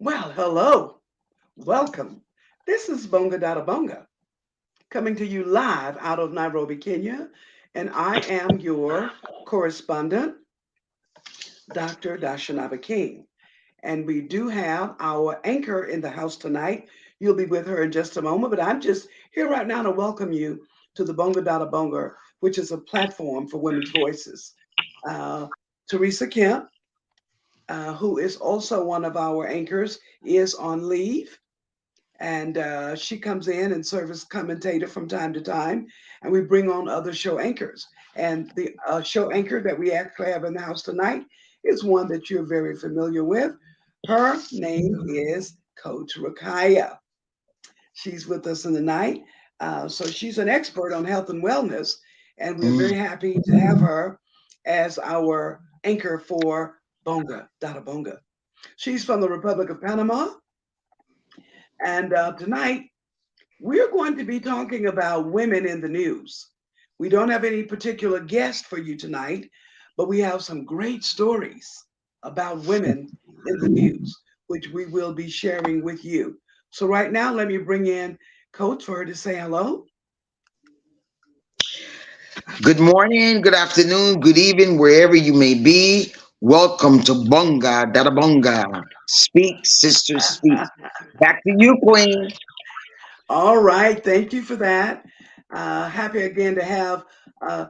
Well, hello. Welcome. This is Bonga Dada Bonga coming to you live out of Nairobi, Kenya. And I am your correspondent, Dr. Dashanaba King. And we do have our anchor in the house tonight. You'll be with her in just a moment, but I'm just here right now to welcome you to the Bonga Dada Bonga, which is a platform for women's voices. Uh, Teresa Kemp, who is also one of our anchors, is on leave and she comes in and serves as commentator from time to time, and we bring on other show anchors. And the show anchor that we actually have in the house tonight is one that you're very familiar with. Her name is Coach Rakaya. She's with us in the night. So she's an expert on health and wellness, and we're Mm. very happy to have her as our anchor for Bonga, Dada Bonga. She's from the Republic of Panama, and tonight we're going to be talking about women in the news. We don't have any particular guest for you tonight, but we have some great stories about women in the news, which we will be sharing with you. So, right now, let me bring in Coach for her to say hello. Good morning, good afternoon, good evening, wherever you may be. Welcome to Bonga, Dada Bonga. Speak, sisters, speak. Back to you, Queen. All right, thank you for that. Happy again to have uh,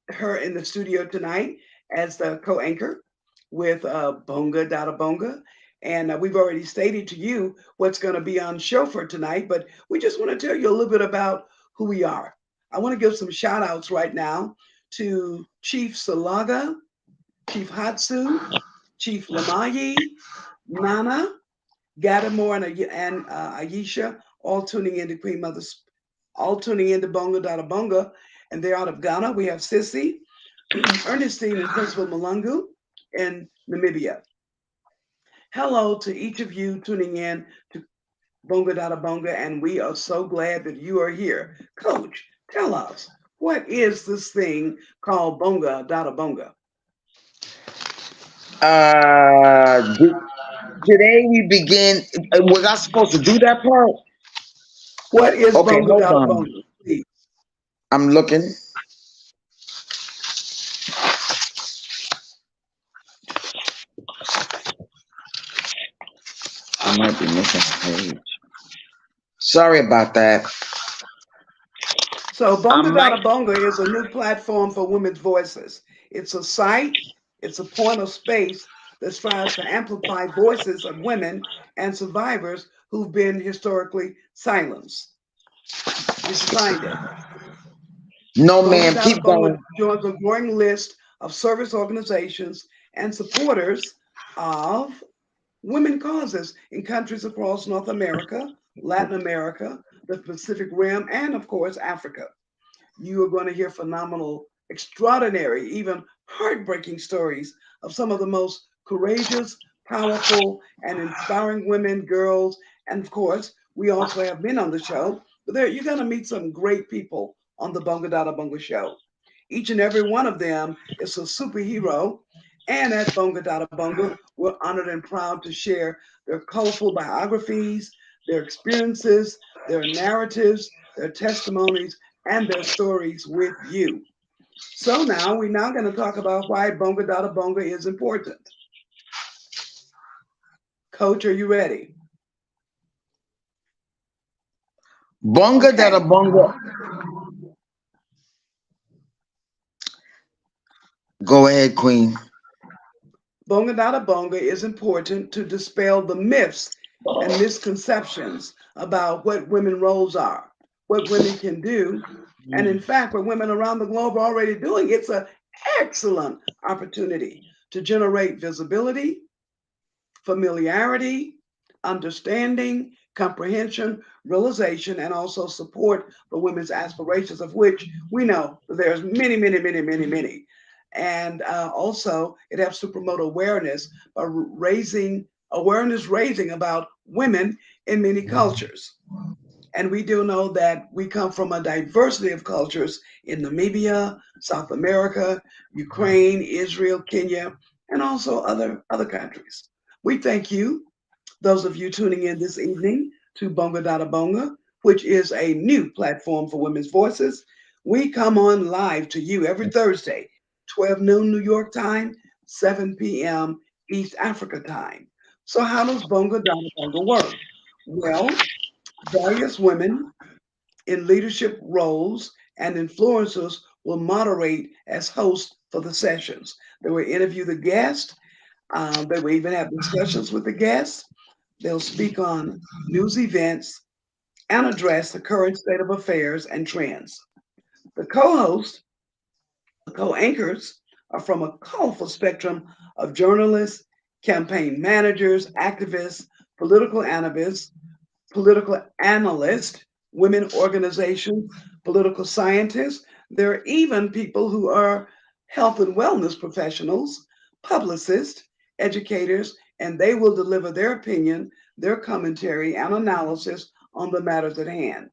her in the studio tonight as the co-anchor with Bonga Dada Bonga. And we've already stated to you what's going to be on show for tonight, but we just want to tell you a little bit about who we are. I want to give some shout outs right now to Chief Salaga, Chief Hatsu, Chief Lamayi, Nana, Gadamore, and Aisha, all tuning into Queen Mother's, all tuning into Bonga Dada Bonga. And they're out of Ghana. We have Sissy, Ernestine, and Principal Malungu in Namibia. Hello to each of you tuning in to Bonga Dada Bonga, and we are so glad that you are here. Coach, tell us, what is this thing called Bonga Dada Bonga? Today we begin. Was I supposed to do that part? What is Okay, Bonga hold Dada on. Bonga? Please. I'm looking. I might be missing a page. Sorry about that. So, I Bonga might. Dada Bonga is a new platform for women's voices. It's a site, it's a point of space that strives to amplify voices of women and survivors who've been historically silenced. Did you find it? No, Bonga ma'am. Dada Keep Bonga going. joins a growing list of service organizations and supporters of women causes in countries across North America, Latin America, the Pacific Rim, and of course, Africa. You are going to hear phenomenal, extraordinary, even heartbreaking stories of some of the most courageous, powerful, and inspiring women, girls, and of course, we also have men on the show. But there, you're going to meet some great people on the Bonga Dada Bonga show. Each and every one of them is a superhero. And at Bonga Dada Bonga, we're honored and proud to share their colorful biographies, their experiences, their narratives, their testimonies, and their stories with you. So now we're now going to talk about why Bonga Dada Bonga is important. Coach, are you ready? Bonga Dada Okay. Bonga. Go ahead, Queen. Bonga Dada Bonga is important to dispel the myths and misconceptions about what women roles are, what women can do, and in fact, what women around the globe are already doing. It's an excellent opportunity to generate visibility, familiarity, understanding, comprehension, realization, and also support for women's aspirations, of which we know that there's many, many, many, many, many. And also, it helps to promote awareness by raising awareness raising about women in many cultures. And we do know that we come from a diversity of cultures in Namibia, South America, Ukraine, Israel, Kenya, and also other countries. We thank you Those of you tuning in this evening to Bonga Dada Bonga, which is a new platform for women's voices, we come on live to you every Thursday, 12 noon New York time, 7 p.m. East Africa time. So, how does Bonga Dada Bonga work? Well, various women in leadership roles and influencers will moderate as hosts for the sessions. They will interview the guest. They will even have discussions with the guests. They'll speak on news events and address the current state of affairs and trends. The co-hosts, the co-anchors, are from a colorful spectrum of journalists, campaign managers, activists, political analysts, political analysts, women organizations, political scientists. There are even people who are health and wellness professionals, publicists, educators, and they will deliver their opinion, their commentary, and analysis on the matters at hand.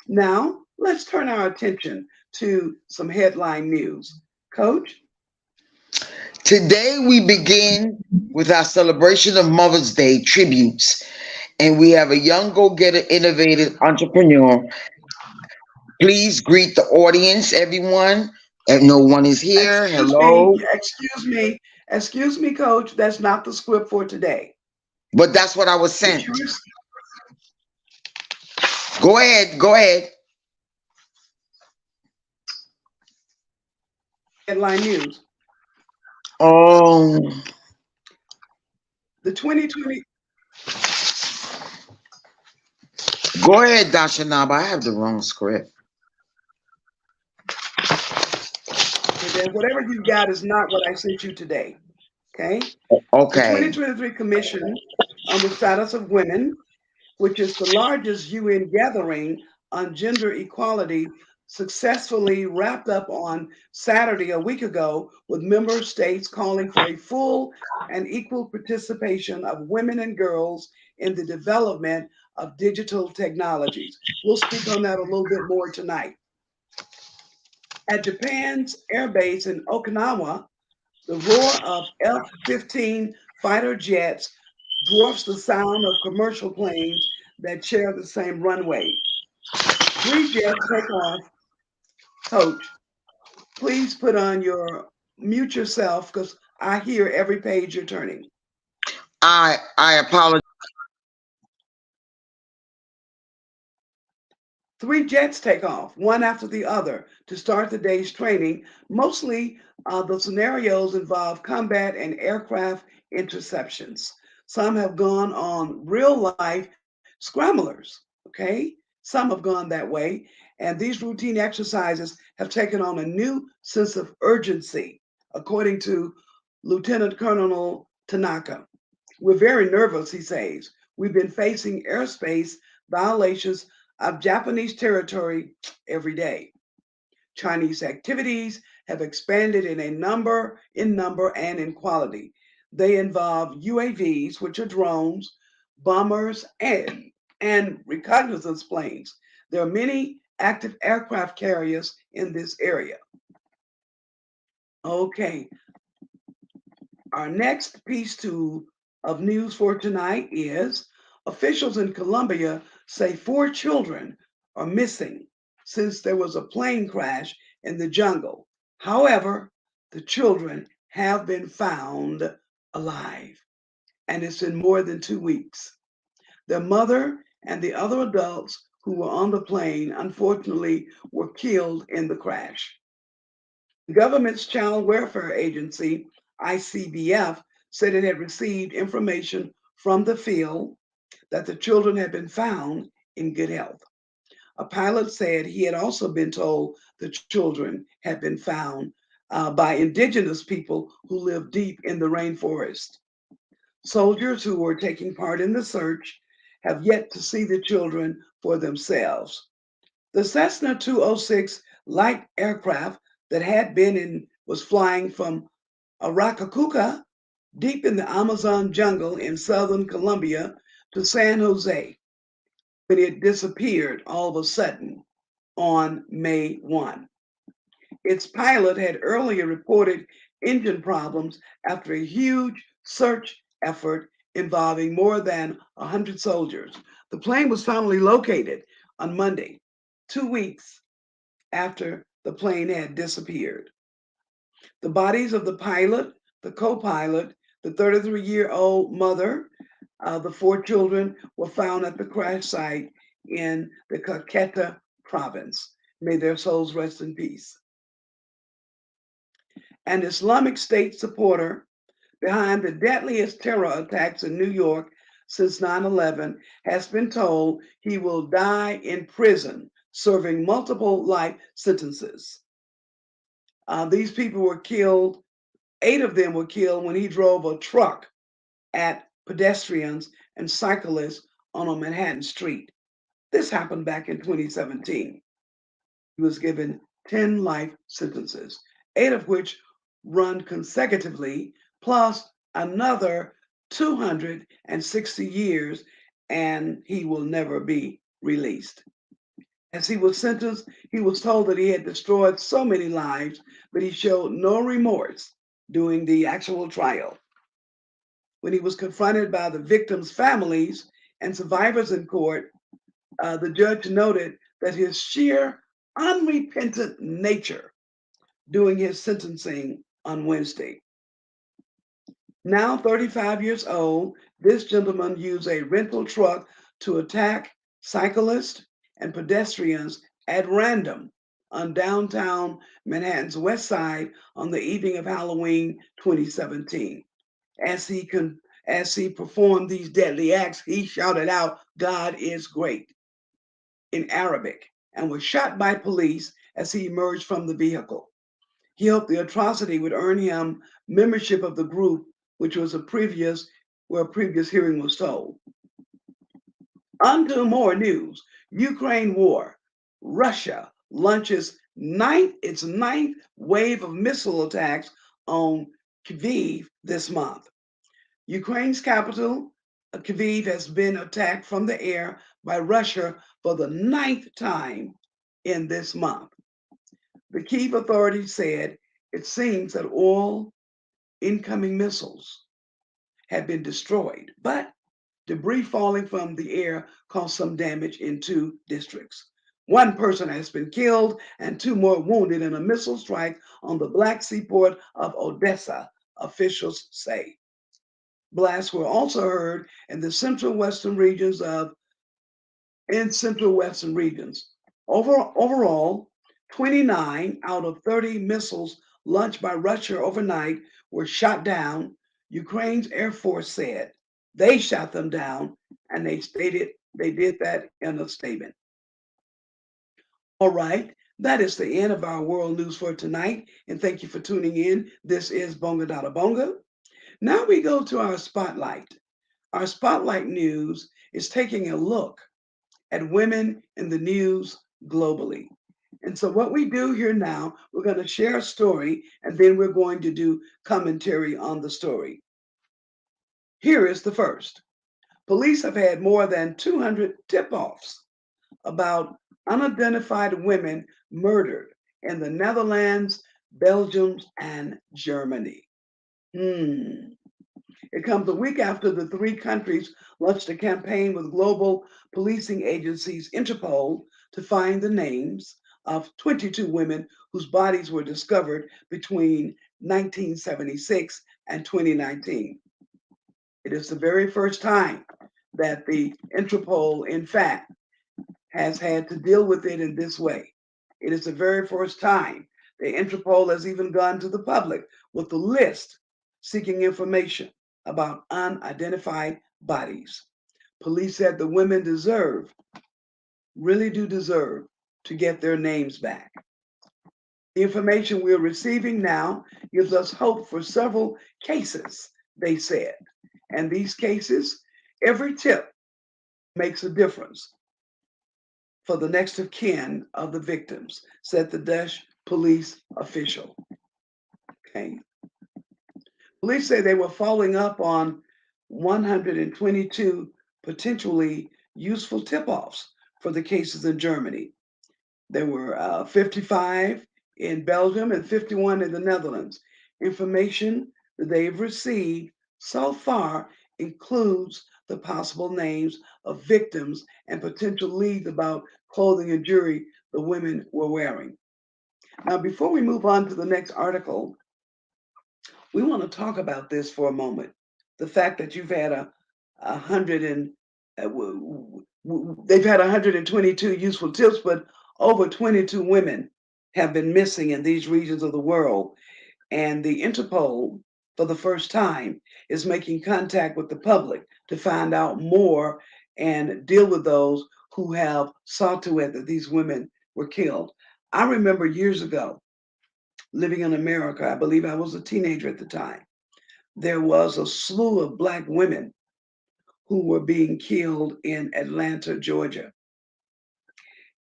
Now, let's turn our attention to some headline news. Coach? Today we begin with our celebration of Mother's Day tributes, and we have a young go-getter, innovative entrepreneur. Please greet the audience, everyone. If no one is here, Excuse me, hello. excuse me, Coach. That's not the script for today. But that's what I was Did you sent. Go ahead, go ahead. headline news? Um, The 2020, Go ahead, Dashanaba. I have the wrong script. then whatever you got is not what I sent you today. Okay. The Okay. 2023 Commission on the Status of Women, which is the largest UN gathering on gender equality, successfully wrapped up on Saturday a week ago with member states calling for a full and equal participation of women and girls in the development of digital technologies. We'll speak on that a little bit more tonight. At Japan's airbase in Okinawa, the roar of F-15 fighter jets dwarfs the sound of commercial planes that share the same runway. Three jets take off. Coach, please put on your mute yourself because I hear every page you're turning. I apologize. Three jets take off, one after the other, to start the day's training. Mostly the scenarios involve combat and aircraft interceptions. Some have gone on real life scramblers, okay? Some have gone that way. And these routine exercises have taken on a new sense of urgency, according to Lieutenant Colonel Tanaka. We're very nervous, he says. We've been facing airspace violations of Japanese territory every day. Chinese activities have expanded in number and in quality. They involve UAVs, which are drones, bombers, and reconnaissance planes. There are many active aircraft carriers in this area. Okay, our next piece of news for tonight is officials in Colombia say four children are missing since there was a plane crash in the jungle. However, the children have been found alive, and it's been more than 2 weeks. Their mother and the other adults who were on the plane, unfortunately, were killed in the crash. The government's child welfare agency, ICBF, said it had received information from the field that the children had been found in good health. A pilot said he had also been told the children had been found by indigenous people who live deep in the rainforest. Soldiers who were taking part in the search have yet to see the children for themselves. The Cessna 206 light aircraft that had been and was flying from Aracacuca, deep in the Amazon jungle in southern Colombia, to San Jose when it disappeared all of a sudden on May 1. Its pilot had earlier reported engine problems after a huge search effort involving more than 100 soldiers. The plane was finally located on Monday, 2 weeks after the plane had disappeared. The bodies of the pilot, the co pilot, the 33-year-old mother, the four children were found at the crash site in the Caqueta province. May their souls rest in peace. An Islamic State supporter behind the deadliest terror attacks in New York since 9/11 has been told he will die in prison, serving multiple life sentences. These people were killed, 8 of them were killed when he drove a truck at pedestrians and cyclists on a Manhattan street. This happened back in 2017. He was given 10 life sentences, 8 of which run consecutively, plus another 260 years, and he will never be released. As he was sentenced, he was told that he had destroyed so many lives, but he showed no remorse during the actual trial. When he was confronted by the victims' families and survivors in court, the judge noted that his sheer unrepentant nature during his sentencing on Wednesday. Now 35 years old, this gentleman used a rental truck to attack cyclists and pedestrians at random on downtown Manhattan's west side on the evening of Halloween 2017. As he as he performed these deadly acts, he shouted out, "God is great," in Arabic, and was shot by police as he emerged from the vehicle. He hoped the atrocity would earn him membership of the group, which was where a previous hearing was told. On to more news. Ukraine war. Russia launches its ninth wave of missile attacks on Kyiv this month. Ukraine's capital, Kyiv, has been attacked from the air by Russia for the ninth time in this month. The Kyiv authorities said it seems that all incoming missiles had been destroyed, but debris falling from the air caused some damage in 2 districts. One person has been killed and 2 more wounded in a missile strike on the Black Sea port of Odessa, officials say. Blasts were also heard in the central western regions. Overall, 29 out of 30 missiles launched by Russia overnight were shot down. Ukraine's Air Force said they shot them down, and they stated they did that in a statement. All right, that is the end of our world news for tonight, and thank you for tuning in. This is Bonga Dada Bonga. Now we go to our spotlight. Our spotlight news is taking a look at women in the news globally. And so, what we do here now, we're going to share a story and then we're going to do commentary on the story. Here is the first. Police have had more than 200 tip offs about unidentified women murdered in the Netherlands, Belgium, and Germany. It comes a week after the 3 countries launched a campaign with global policing agencies Interpol to find the names of 22 women whose bodies were discovered between 1976 and 2019. It is the very first time that the Interpol, in fact, has had to deal with it in this way. It is the very first time the Interpol has even gone to the public with a list seeking information about unidentified bodies. Police said the women really do deserve, to get their names back. The information we're receiving now gives us hope for several cases, they said. And these cases, every tip makes a difference for the next of kin of the victims, said the Dutch police official. Okay. Police say they were following up on 122 potentially useful tip-offs for the cases in Germany. There were 55 in Belgium and 51 in the Netherlands. Information that they've received so far includes the possible names of victims and potential leads about clothing and jewelry the women were wearing. Now, before we move on to the next article, we want to talk about this for a moment. The fact that you've had a hundred and they've had 122 useful tips, but over 22 women have been missing in these regions of the world. And the Interpol, for the first time, is making contact with the public to find out more and deal with those who have saw to it that these women were killed. I remember years ago living in America, I believe I was a teenager at the time, there was a slew of Black women who were being killed in Atlanta, Georgia.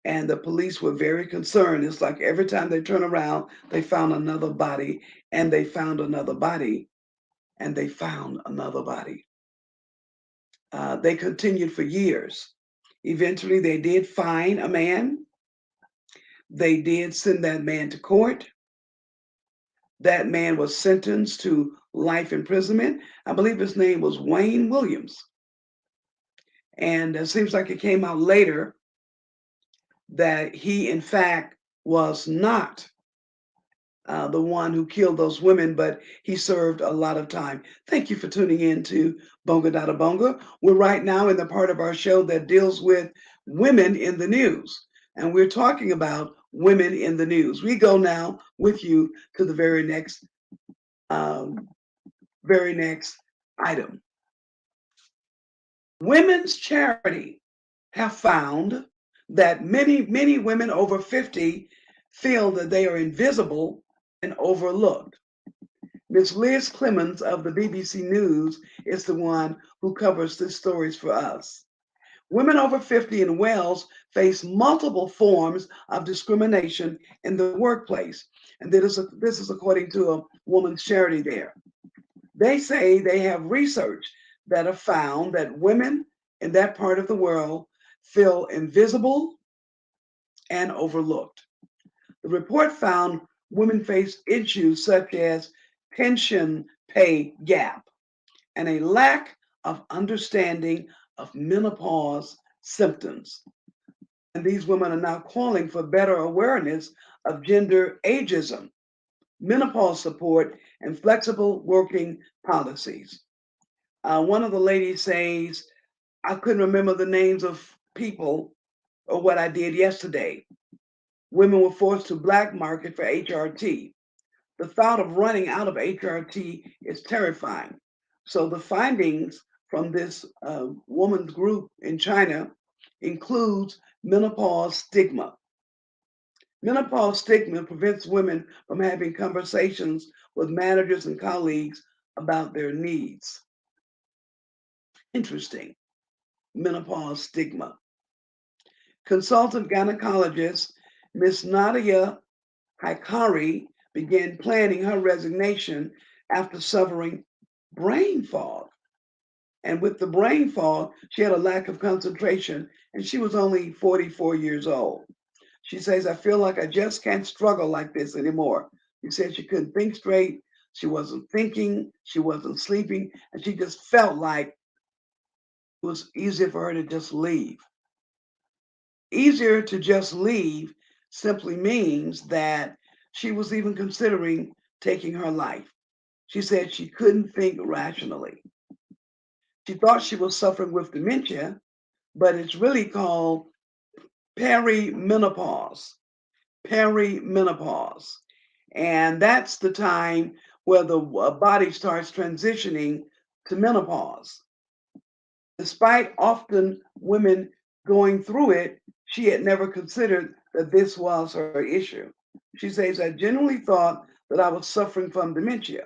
And the police were very concerned. It's like every time they turn around, they found another body, and they found another body, and they found another body. They continued for years. Eventually, they did find a man. They did send that man to court. That man was sentenced to life imprisonment. I believe his name was Wayne Williams. And it seems like it came out later that he, in fact, was not the one who killed those women, but he served a lot of time. Thank you for tuning in to Bonga Dada Bonga. We're right now in the part of our show that deals with women in the news, and we're talking about women in the news. We go now with you to the um, very next item. Women's charity have found that many women over 50 feel that they are invisible and overlooked. Miss Liz Clemens of the BBC News is the one who covers these stories for us. Women over 50 in Wales face multiple forms of discrimination in the workplace. And this is according to a woman's charity there. They say they have research that have found that women in that part of the world feel invisible and overlooked. The report found women face issues such as pension pay gap and a lack of understanding of menopause symptoms. And these women are now calling for better awareness of gender ageism, menopause support, and flexible working policies. One of the ladies says, I couldn't remember the names of people or what I did yesterday. Women were forced to black market for HRT. The thought of running out of HRT is terrifying. So the findings from this woman's group in China includes menopause stigma. Menopause stigma prevents women from having conversations with managers and colleagues about their needs. Interesting. Menopause stigma. Consultant gynecologist Miss Nadia Hikari began planning her resignation after suffering brain fog. And with the brain fog, she had a lack of concentration, and she was only 44 years old. She says, I feel like I just can't struggle like this anymore. She said she couldn't think straight. She wasn't thinking. She wasn't sleeping. And she just felt like it was easier for her to just leave. Easier to just leave simply means that she was even considering taking her life. She said she couldn't think rationally. She thought she was suffering with dementia, but it's really called perimenopause. Perimenopause. And that's the time where the body starts transitioning to menopause. Despite often women going through it, she had never considered that this was her issue. She says, I genuinely thought that I was suffering from dementia.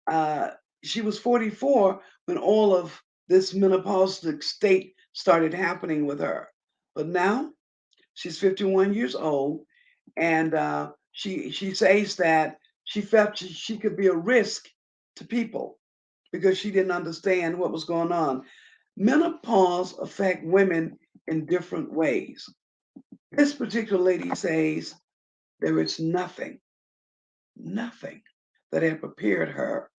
Uh, she was 44 when all of this menopausal state started happening with her. But now she's 51 years old, and she says that she felt she could be a risk to people because she didn't understand what was going on. Menopause affect women in different ways. This particular lady says there is nothing that had prepared her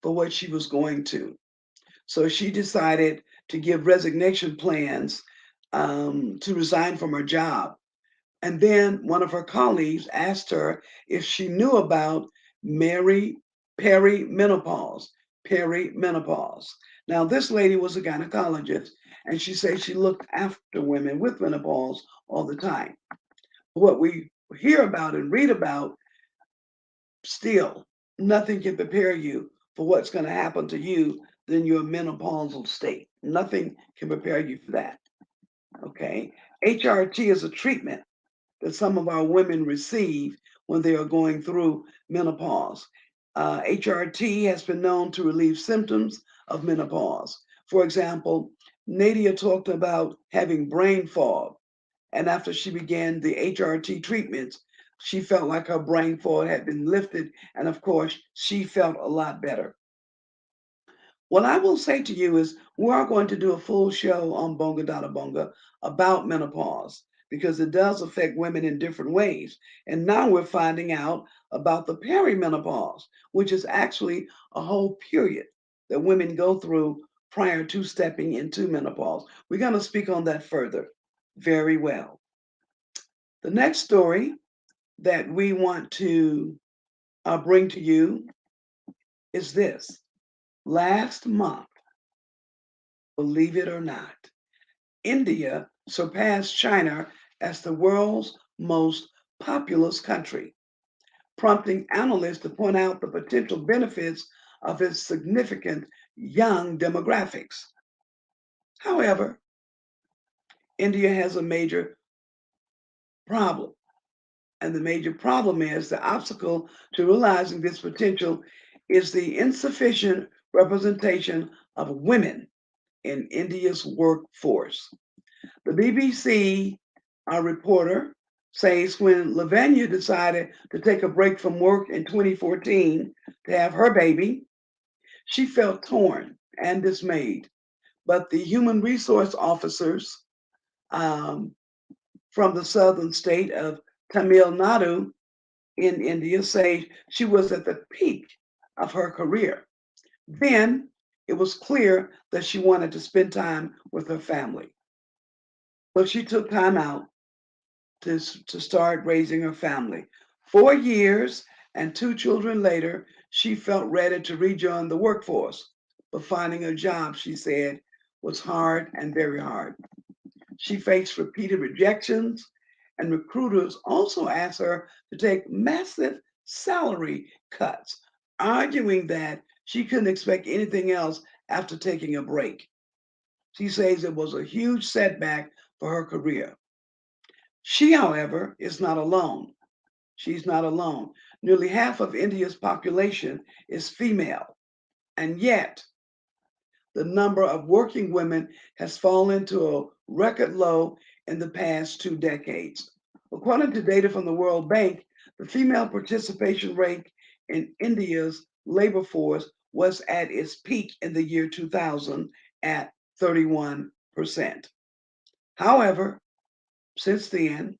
for what she was going to. So she decided to give resignation plans to resign from her job. And then one of her colleagues asked her if she knew about Mary perimenopause. Perimenopause. Now, this lady was a gynecologist, and she said she looked after women with menopause all the time. What we hear about and read about, still, nothing can prepare you for what's going to happen to you in your menopausal state. Nothing can prepare you for that. Okay. HRT is a treatment that some of our women receive when they are going through menopause. HRT has been known to relieve symptoms of menopause. For example, Nadia talked about having brain fog, and after she began the HRT treatments, she felt like her brain fog had been lifted, and of course, she felt a lot better. What I will say to you is we are going to do a full show on Bonga Dada Bonga about menopause because it does affect women in different ways. And now we're finding out about the perimenopause, which is actually a whole period that women go through prior to stepping into menopause. We're going to speak on that further. Very well. The next story that we want to bring to you is this. Last month, believe it or not, India surpassed China as the world's most populous country, prompting analysts to point out the potential benefits of its significant young demographics. However, India has a major problem, and the major problem is the obstacle to realizing this potential is the insufficient representation of women in India's workforce. The BBC reporter says when Lavanya decided to take a break from work in 2014 to have her baby, she felt torn and dismayed. But the human resource officers um, from the southern state of Tamil Nadu in India say she was at the peak of her career. Then it was clear that she wanted to spend time with her family. So she took time out to start raising her family. 4 years and two children later, she felt ready to rejoin the workforce. But finding a job, she said, was hard and very hard. She faced repeated rejections, and recruiters also asked her to take massive salary cuts, arguing that she couldn't expect anything else after taking a break. She says it was a huge setback for her career. She, however, is not alone. She's not alone. Nearly half of India's population is female, and yet the number of working women has fallen to a record low in the past 2 decades. According to data from the World Bank, the female participation rate in India's labor force was at its peak in the year 2000 at 31%. However, since then,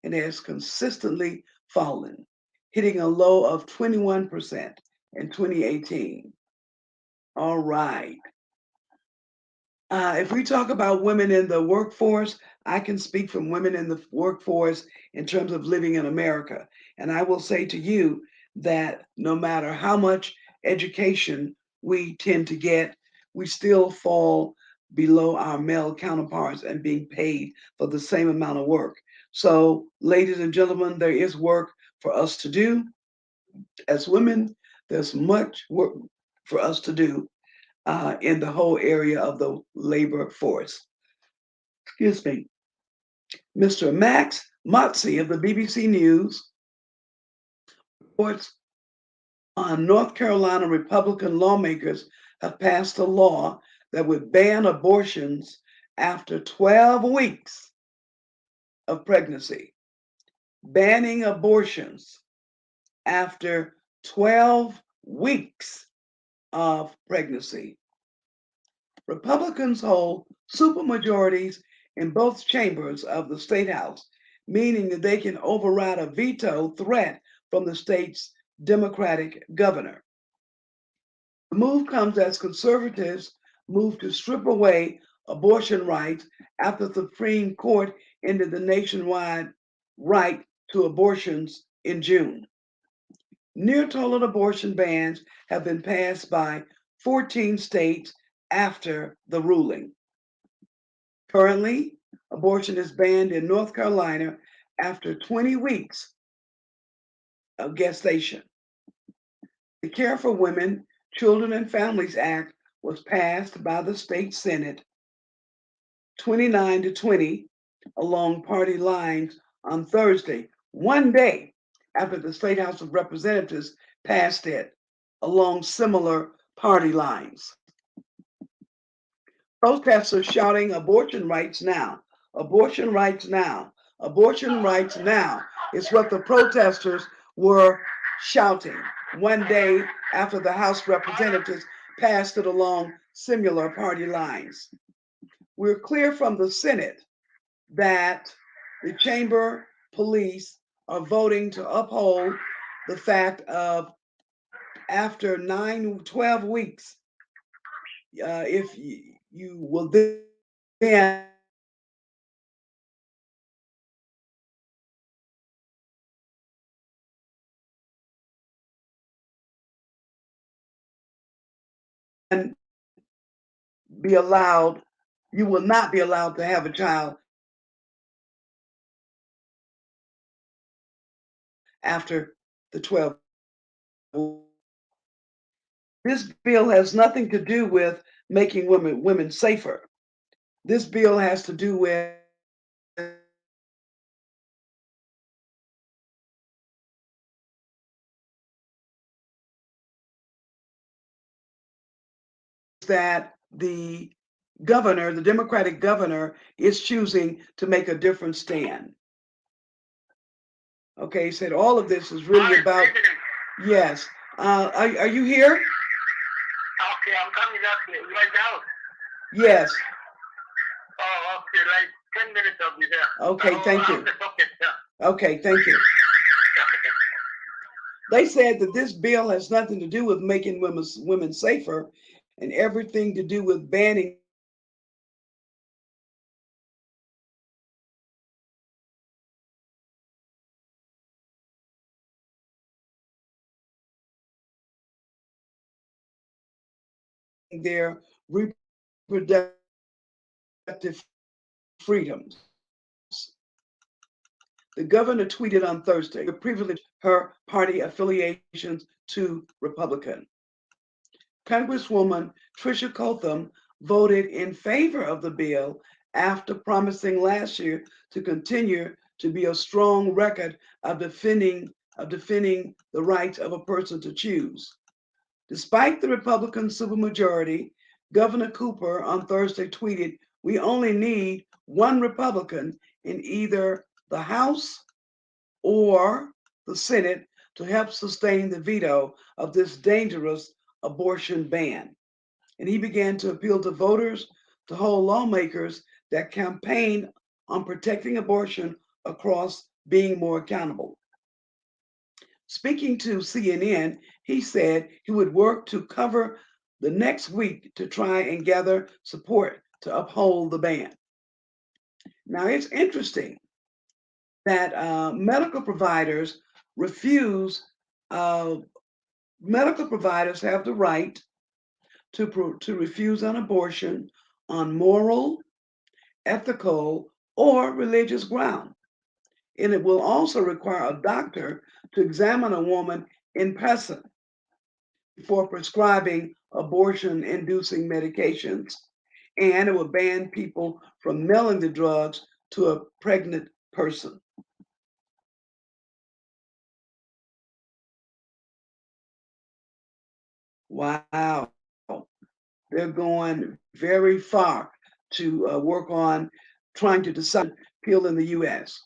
it has consistently fallen, hitting a low of 21% in 2018. All right. If we talk about women in the workforce, I can speak from women in the workforce in terms of living in America. And I will say to you that no matter how much education we tend to get, we still fall below our male counterparts and being paid for the same amount of work. So, ladies and gentlemen, there is work for us to do. As women, there's much work for us to do in the whole area of the labor force. Excuse me. Mr. Max Motzi of the BBC News reports on North Carolina Republican lawmakers have passed a law that would ban abortions after 12 weeks of pregnancy. Banning abortions after 12 weeks of pregnancy. Republicans hold supermajorities in both chambers of the state house, meaning that they can override a veto threat from the state's Democratic governor. The move comes as conservatives moved to strip away abortion rights after the Supreme Court ended the nationwide right to abortions in June. Near total abortion bans have been passed by 14 states after the ruling. Currently, abortion is banned in North Carolina after 20 weeks of gestation. The Care for Women, Children, and Families Act was passed by the state Senate 29-20 along party lines on Thursday, one day after the State House of Representatives passed it along similar party lines. Protesters shouting abortion rights now, abortion rights now, abortion rights now is what the protesters were shouting one day after the House representatives passed it along similar party lines. We're clear from the Senate that the chamber police are voting to uphold the fact of after 12 weeks, if you will then be allowed, you will not be allowed to have a child after the 12. This bill has nothing to do with making women safer. This bill has to do with that the governor, the Democratic governor, is choosing to make a different stand. Okay, he said all of this is really about. Yes. Are you here? Okay, I'm coming up here right now. Yes. Oh, okay, like 10 minutes I'll be there. Okay, thank you. Okay, Okay, thank you. They said that this bill has nothing to do with making women safer and everything to do with banning their reproductive freedoms. The governor tweeted on Thursday, privileged her party affiliations to Republican. Congresswoman Tricia Cotham voted in favor of the bill after promising last year to continue to be a strong record of defending the rights of a person to choose. Despite the Republican supermajority, Governor Cooper on Thursday tweeted, "We only need one Republican in either the House or the Senate to help sustain the veto of this dangerous abortion ban." And he began to appeal to voters to hold lawmakers that campaign on protecting abortion across being more accountable. Speaking to CNN, he said he would work to cover the next week to try and gather support to uphold the ban. Now, it's interesting that medical providers refuse, medical providers have the right to refuse an abortion on moral, ethical, or religious ground. And it will also require a doctor to examine a woman in person before prescribing abortion inducing medications. And it will ban people from mailing the drugs to a pregnant person. Wow. They're going very far to work on trying to decide pill in the US.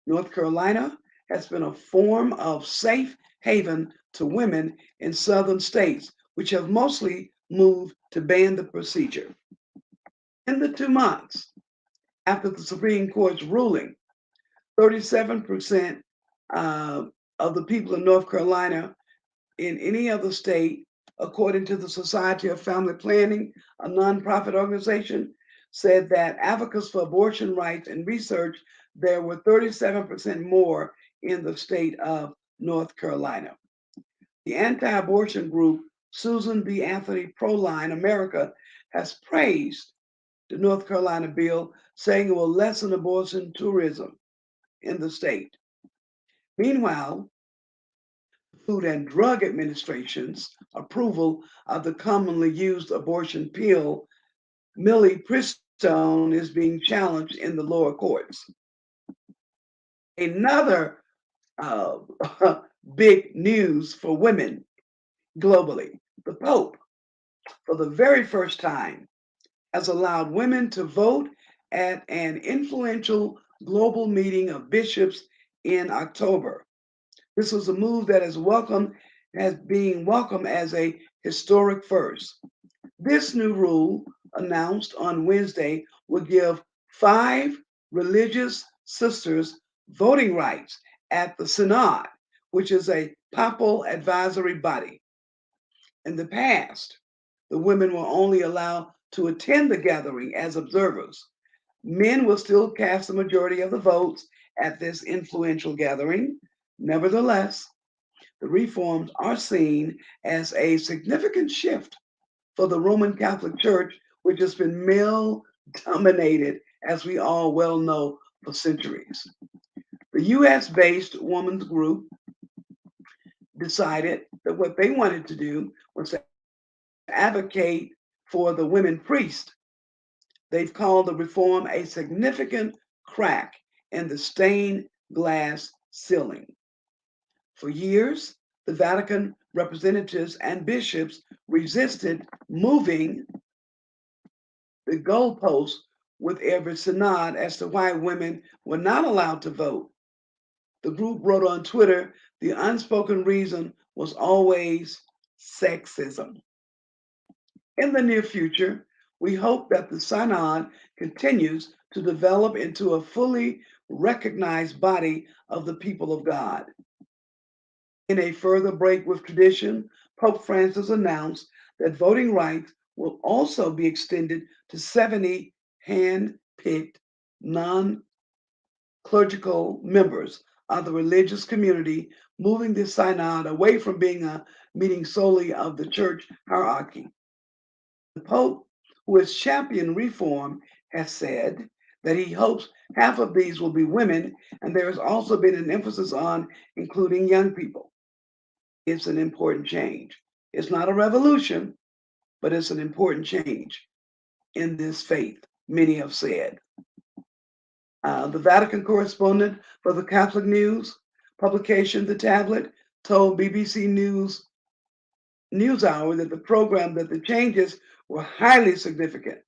North Carolina has been a form of safe haven to women in southern states, which have mostly moved to ban the procedure. In the 2 months after the Supreme Court's ruling, 37% of the people in North Carolina in any other state according to the Society of Family Planning, a nonprofit organization, said that advocates for abortion rights and research, there were 37% more in the state of North Carolina. The anti-abortion group Susan B. Anthony Proline America has praised the North Carolina bill, saying it will lessen abortion tourism in the state. Meanwhile, Food and Drug Administration's approval of the commonly used abortion pill, miliprisone, is being challenged in the lower courts. Another uh, big news for women globally: the Pope, for the very first time, has allowed women to vote at an influential global meeting of bishops in October. This was a move that is welcomed as being welcomed as a historic first. This new rule, announced on Wednesday, will give 5 religious sisters voting rights at the Synod, which is a papal advisory body. In the past, the women were only allowed to attend the gathering as observers. Men will still cast the majority of the votes at this influential gathering. Nevertheless, the reforms are seen as a significant shift for the Roman Catholic Church, which has been male dominated, as we all well know, for centuries. The US based women's group decided that what they wanted to do was to advocate for the women priests. They've called the reform a significant crack in the stained glass ceiling. For years, the Vatican representatives and bishops resisted moving the goalposts with every synod as to why women were not allowed to vote. The group wrote on Twitter, the unspoken reason was always sexism. In the near future, we hope that the synod continues to develop into a fully recognized body of the people of God. In a further break with tradition, Pope Francis announced that voting rights will also be extended to 70 hand-picked non clerical members of the religious community, moving the synod away from being a meeting solely of the church hierarchy. The Pope, who has championed reform, has said that he hopes half of these will be women, and there has also been an emphasis on including young people. It's an important change. It's not a revolution, but it's an important change in this faith, many have said. The Vatican correspondent for the Catholic News publication, The Tablet, told BBC News NewsHour that the changes were highly significant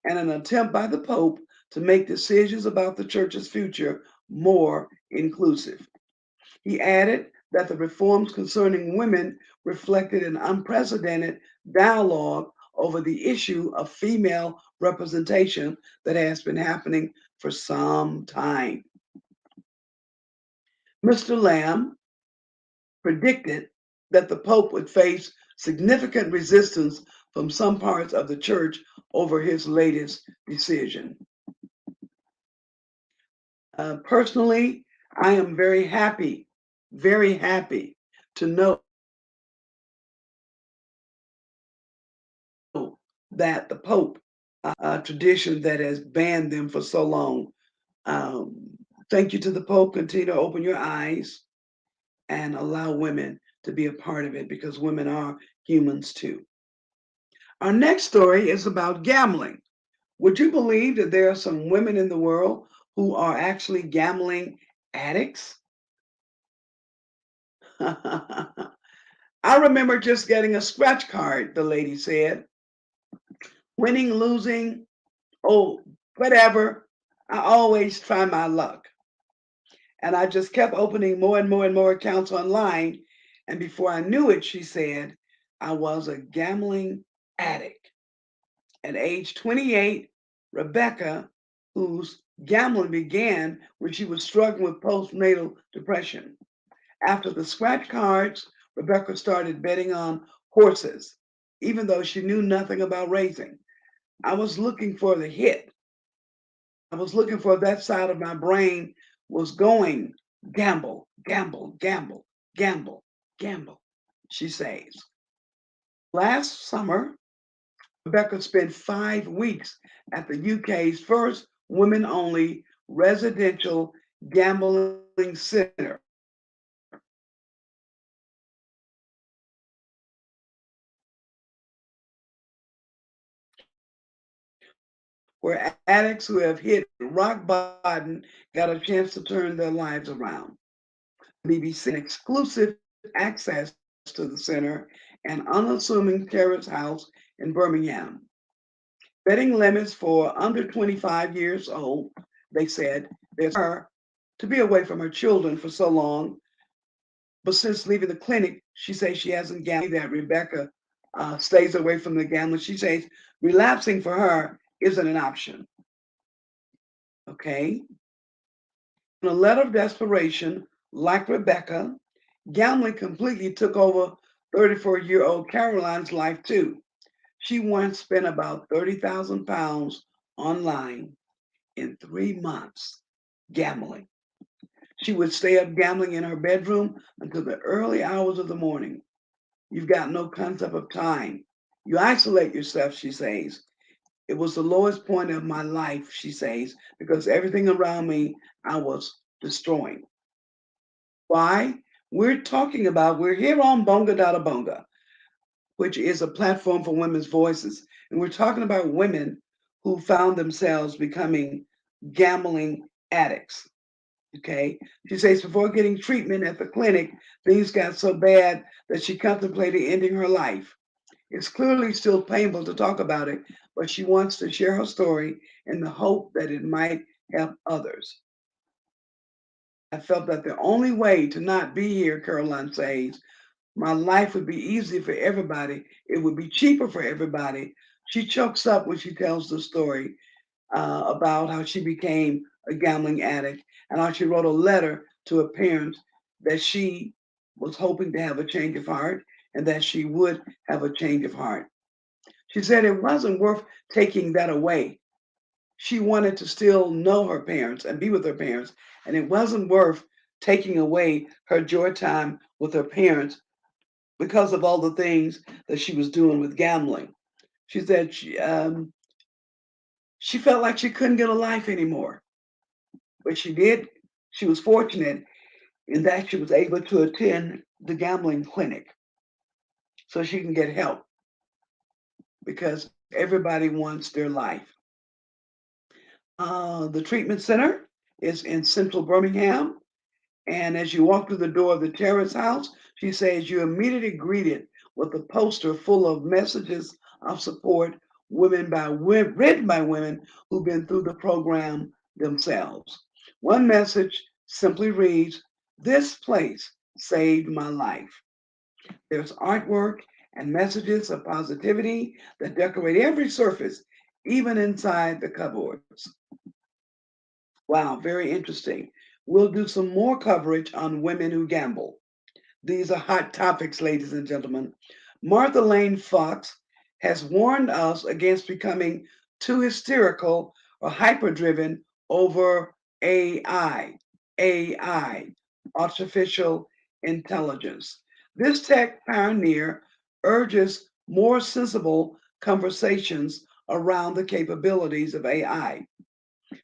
and an attempt by the Pope to make decisions about the church's future more inclusive. He added that the reforms concerning women reflected an unprecedented dialogue over the issue of female representation that has been happening for some time. Mr. Lamb predicted that the Pope would face significant resistance from some parts of the church over his latest decision. Personally, I am very happy to know that the Pope, tradition that has banned them for so long. Thank you to the Pope. Continue to open your eyes and allow women to be a part of it, because women are humans too. Our next story is about gambling. Would you believe that there are some women in the world who are actually gambling addicts? I remember just getting a scratch card, the lady said. Winning, losing, oh, whatever. I always try my luck. And I just kept opening more and more and more accounts online. And before I knew it, she said, I was a gambling addict. At age 28, Rebecca, whose gambling began when she was struggling with postnatal depression. After the scratch cards, Rebecca started betting on horses, even though she knew nothing about raising. I was looking for the hit. I was looking for that side of my brain was going gamble, gamble, gamble, gamble, gamble, she says. Last summer, Rebecca spent 5 weeks at the UK's first women only residential gambling center where addicts who have hit rock bottom got a chance to turn their lives around. BBC exclusive access to the center, an unassuming terrace house in Birmingham. Betting limits for under 25 years old, they said. There's her to be away from her children for so long, but since leaving the clinic, she says she hasn't gambled. That Rebecca stays away from the gambling. She says relapsing for her isn't an option. Okay. In a letter of desperation, like Rebecca, gambling completely took over 34-year-old Caroline's life too. She once spent about 30,000 pounds online in 3 months gambling. She would stay up gambling in her bedroom until the early hours of the morning. You've got no concept of time. You isolate yourself, she says. It was the lowest point of my life, she says, because everything around me I was destroying. Why? We're here on Bonga Dada Bonga, which is a platform for women's voices. And we're talking about women who found themselves becoming gambling addicts. Okay. She says before getting treatment at the clinic, things got so bad that she contemplated ending her life. It's clearly still painful to talk about it, but she wants to share her story in the hope that it might help others. I felt that the only way to not be here, Caroline says, my life would be easy for everybody. It would be cheaper for everybody. She chokes up when she tells the story about how she became a gambling addict and how she wrote a letter to her parents that she was hoping to have a change of heart and that she would have a change of heart. She said it wasn't worth taking that away. She wanted to still know her parents and be with her parents, and it wasn't worth taking away her joy time with her parents because of all the things that she was doing with gambling. She said she felt like she couldn't get a life anymore, but she did. She was fortunate in that she was able to attend the gambling clinic so she can get help because everybody wants their life. The treatment center is in central Birmingham. And as you walk through the door of the terrace house, she says you're immediately greeted with a poster full of messages of support written by women who've been through the program themselves. One message simply reads, "This place saved my life." There's artwork and messages of positivity that decorate every surface, even inside the cupboards. Wow, very interesting. We'll do some more coverage on women who gamble. These are hot topics, ladies and gentlemen. Martha Lane Fox has warned us against becoming too hysterical or hyper-driven over AI, AI, artificial intelligence. This tech pioneer urges more sensible conversations around the capabilities of AI.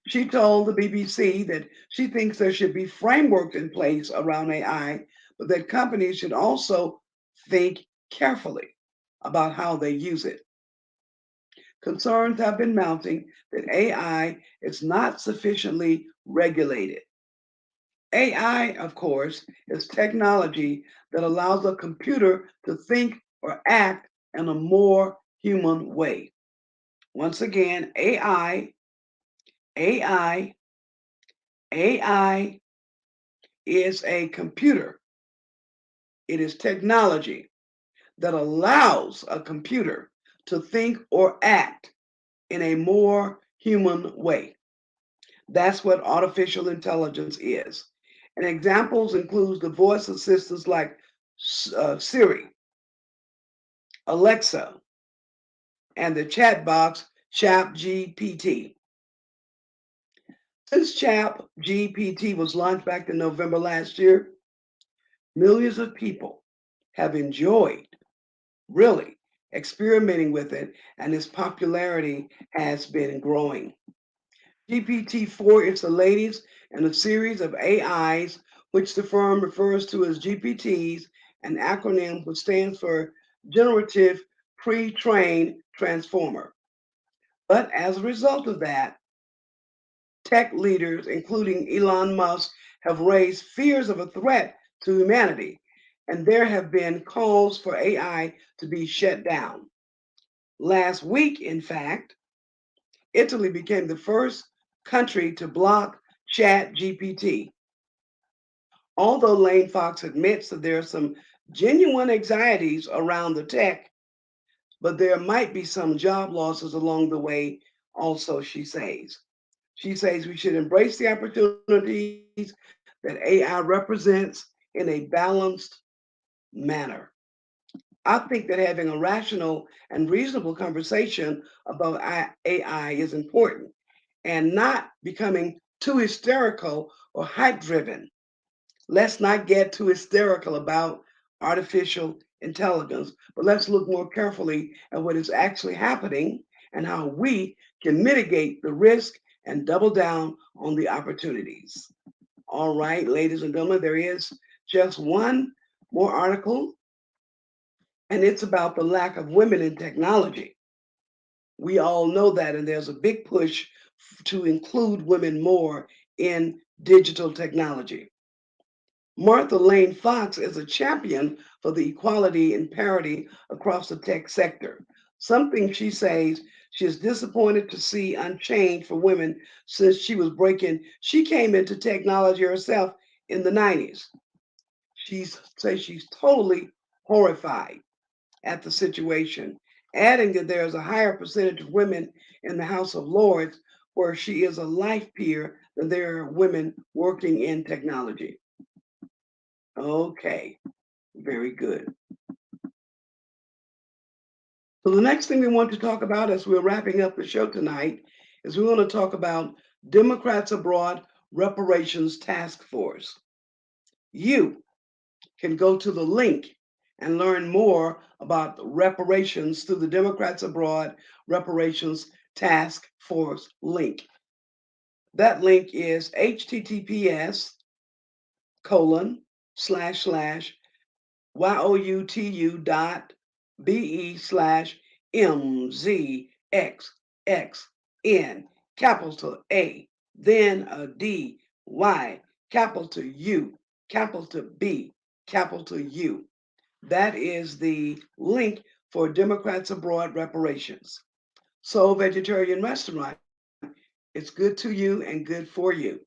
She told the BBC that she thinks there should be frameworks in place around AI, but that companies should also think carefully about how they use it. Concerns have been mounting that AI is not sufficiently regulated. AI, of course, is technology that allows a computer to think or act in a more human way. Once again, AI, AI is a computer. It is technology that allows a computer to think or act in a more human way. That's what artificial intelligence is. And examples include the voice assistants like Siri, Alexa, and the chat box ChatGPT. Since ChatGPT was launched back in November last year, millions of people have enjoyed really experimenting with it, and its popularity has been growing. GPT-4 is the latest in a series of AIs, which the firm refers to as GPTs, an acronym which stands for Generative Pre-trained Transformer. But as a result of that, tech leaders, including Elon Musk, have raised fears of a threat to humanity, and there have been calls for AI to be shut down. Last week, in fact, Italy became the first country to block Chat GPT. Although Lane Fox admits that there are some genuine anxieties around the tech, but there might be some job losses along the way, also, she says. She says we should embrace the opportunities that AI represents in a balanced manner. I think that having a rational and reasonable conversation about AI is important and not becoming too hysterical or hype driven. Let's not get too hysterical about artificial intelligence, but let's look more carefully at what is actually happening and how we can mitigate the risk and double down on the opportunities. All right, ladies and gentlemen, there is just one more article, and it's about the lack of women in technology. We all know that, and there's a big push to include women more in digital technology. Martha Lane Fox is a champion for the equality and parity across the tech sector, something she says she is disappointed to see unchanged for women since she came into technology herself in the 90s. She says she's totally horrified at the situation, adding that there is a higher percentage of women in the House of Lords where she is a life peer than there are women working in technology. Okay, very good. So the next thing we want to talk about as we're wrapping up the show tonight is we want to talk about Democrats Abroad Reparations Task Force. You can go to the link and learn more about reparations through the Democrats Abroad Reparations Task Force link. That link is https colon slash slash youtu.be/mzxxn, capital A, then a D, Y, capital U, capital B, capital U. That is the link for Democrats Abroad Reparations. Soul Vegetarian Restaurant, it's good to you and good for you.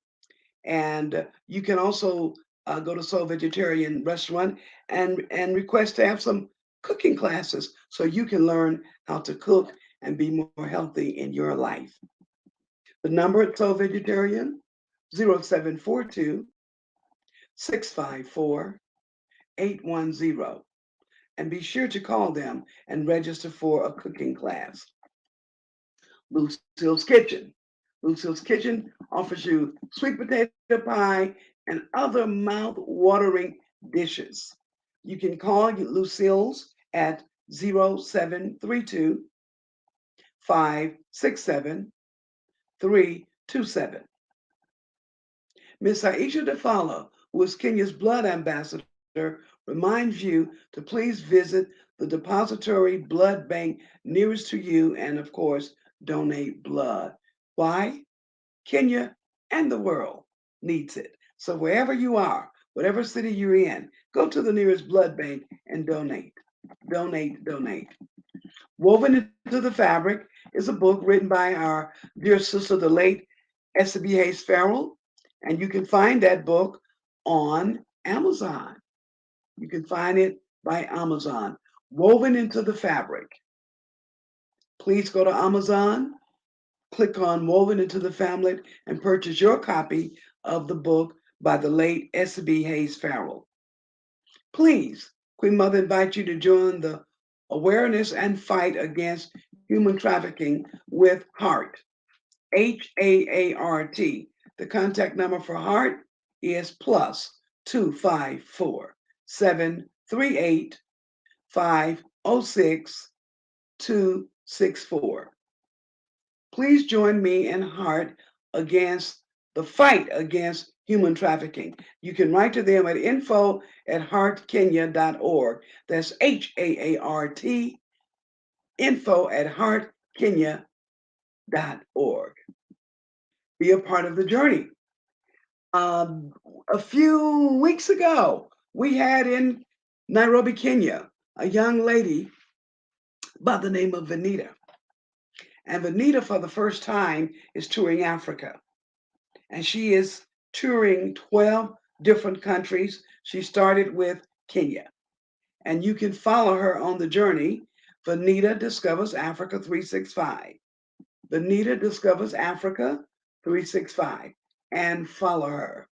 And you can also go to Soul Vegetarian Restaurant and request to have some cooking classes so you can learn how to cook and be more healthy in your life. The number at Soul Vegetarian 0742 654 810. And be sure to call them and register for a cooking class. Lucille's Kitchen. Lucille's Kitchen offers you sweet potato pie and other mouth-watering dishes. You can call Lucille's at 0732 567 327. Miss Aisha Defala, who is Kenya's blood ambassador, reminds you to please visit the depository blood bank nearest to you and, of course, donate blood. Why? Kenya and the world needs it. So wherever you are, whatever city you're in, go to the nearest blood bank and donate. Donate, donate. Woven into the Fabric is a book written by our dear sister, the late S.B. Hayes Farrell, and you can find that book on Amazon. You can find it by Amazon. Woven into the Fabric. Please go to Amazon, click on Woven into the Family, and purchase your copy of the book by the late S.B. Hayes Farrell. Please, Queen Mother invites you to join the awareness and fight against human trafficking with HAART, HAART. The contact number for HAART is +254 738 506 264. Please join me in HAART against the fight against human trafficking. You can write to them at info@heartkenya.org. That's HAART, info@heartkenya.org. Be a part of the journey. A few weeks ago, we had in Nairobi, Kenya, a young lady by the name of Vanita. And Vanita, for the first time, is touring Africa. And she is touring 12 different countries. She started with Kenya. And you can follow her on the journey. Vanita Discovers Africa 365. Vanita Discovers Africa 365. And follow her.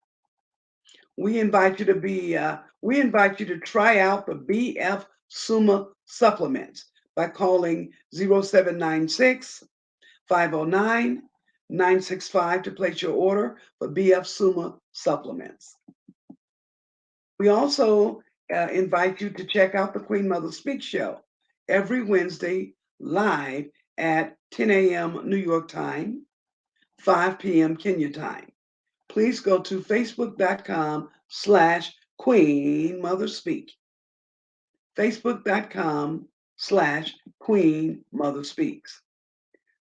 We invite you to try out the BF Suma supplements by calling 0796 509 965 to place your order for BF Suma supplements. We also invite you to check out the Queen Mother Speak Show every Wednesday live at 10 a.m. New York time, 5 p.m. Kenya time. Please go to facebook.com/Queen Mother Speak. Facebook.com/Queen Mother Speaks.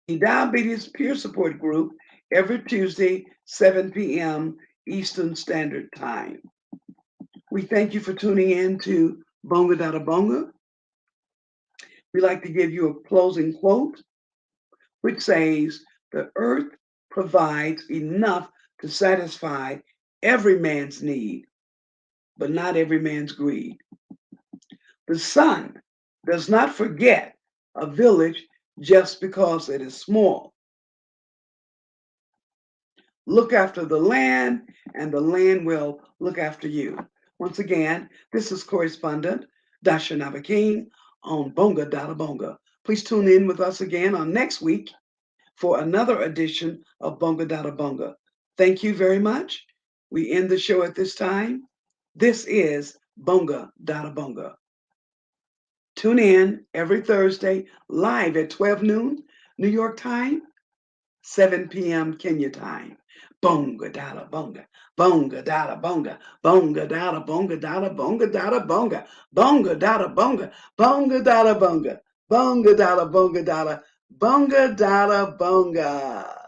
The Diabetes Peer Support Group every Tuesday, 7 p.m. Eastern Standard Time. We thank you for tuning in to Bonga Dada Bonga. We like to give you a closing quote, which says, "The earth provides enough to satisfy every man's need, but not every man's greed. The sun does not forget a village just because it is small. Look after the land, and the land will look after you." Once again, this is correspondent Dasha Navakin on Bonga Dada Bonga. Please tune in with us again on next week for another edition of Bonga Dada Bonga. Thank you very much. We end the show at this time. This is Bonga Dada Bonga. Tune in every Thursday live at 12 noon New York time, 7 p.m. Kenya time. Bonga Dada Bonga, Bonga Dada Bonga, Bonga Dada Bonga Dada Bonga Dada Bonga, Bonga Dada Bonga, Bonga Dada Bonga, Bonga Dada Bonga Dada, Bonga Dada Bonga.